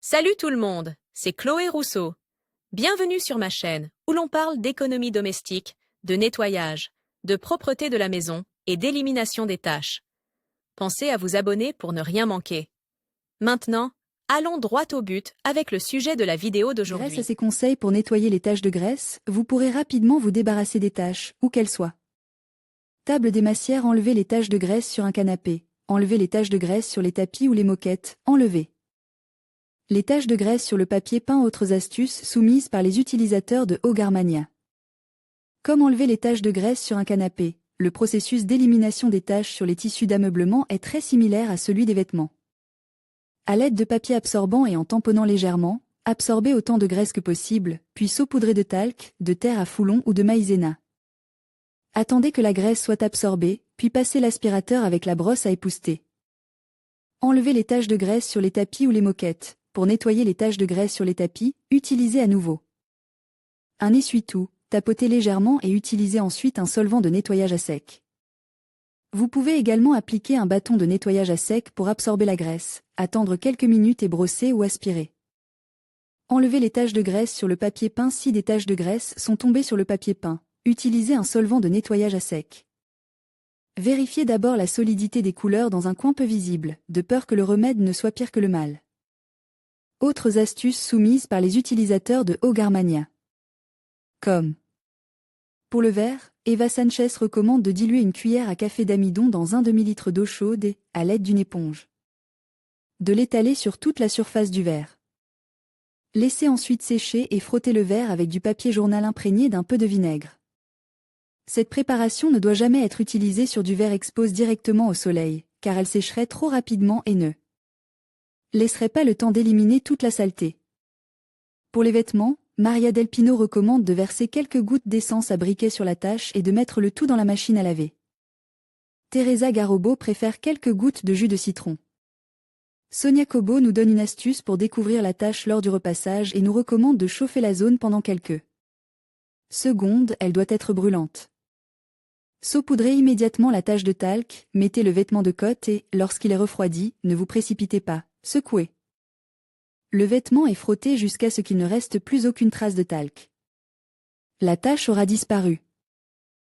Salut tout le monde, c'est Chloé Rousseau. Bienvenue sur ma chaîne où l'on parle d'économie domestique, de nettoyage, de propreté de la maison et d'élimination des tâches. Pensez à vous abonner pour ne rien manquer. Maintenant, allons droit au but avec le sujet de la vidéo d'aujourd'hui. Grâce à ces conseils pour nettoyer les taches de graisse, vous pourrez rapidement vous débarrasser des taches, où qu'elles soient. Table démassière, enlevez les taches de graisse sur un canapé. Enlevez les taches de graisse sur les tapis ou les moquettes, enlevez. Les taches de graisse sur le papier peint, autres astuces soumises par les utilisateurs de Hogarmania. Comme enlever les taches de graisse sur un canapé, le processus d'élimination des taches sur les tissus d'ameublement est très similaire à celui des vêtements. À l'aide de papier absorbant et en tamponnant légèrement, absorbez autant de graisse que possible, puis saupoudrez de talc, de terre à foulon ou de maïzena. Attendez que la graisse soit absorbée, puis passez l'aspirateur avec la brosse à épousseter. Enlevez les taches de graisse sur les tapis ou les moquettes. Pour nettoyer les taches de graisse sur les tapis, utilisez à nouveau un essuie-tout, tapotez légèrement et utilisez ensuite un solvant de nettoyage à sec. Vous pouvez également appliquer un bâton de nettoyage à sec pour absorber la graisse, attendre quelques minutes et brosser ou aspirer. Enlevez les taches de graisse sur le papier peint. Si des taches de graisse sont tombées sur le papier peint, utilisez un solvant de nettoyage à sec. Vérifiez d'abord la solidité des couleurs dans un coin peu visible, de peur que le remède ne soit pire que le mal. Autres astuces soumises par les utilisateurs de Hogarmania. Comme pour le verre, Eva Sanchez recommande de diluer une cuillère à café d'amidon dans un demi-litre d'eau chaude et, à l'aide d'une éponge, de l'étaler sur toute la surface du verre. Laissez ensuite sécher et frotter le verre avec du papier journal imprégné d'un peu de vinaigre. Cette préparation ne doit jamais être utilisée sur du verre exposé directement au soleil, car elle sécherait trop rapidement et ne laisserait pas le temps d'éliminer toute la saleté. Pour les vêtements, Maria Del Pino recommande de verser quelques gouttes d'essence à briquet sur la tache et de mettre le tout dans la machine à laver. Teresa Garobo préfère quelques gouttes de jus de citron. Sonia Kobo nous donne une astuce pour découvrir la tache lors du repassage et nous recommande de chauffer la zone pendant quelques secondes. Elle doit être brûlante. Saupoudrez immédiatement la tache de talc, mettez le vêtement de côte et, lorsqu'il est refroidi, ne vous précipitez pas, secouez le vêtement et frottez jusqu'à ce qu'il ne reste plus aucune trace de talc. La tache aura disparu.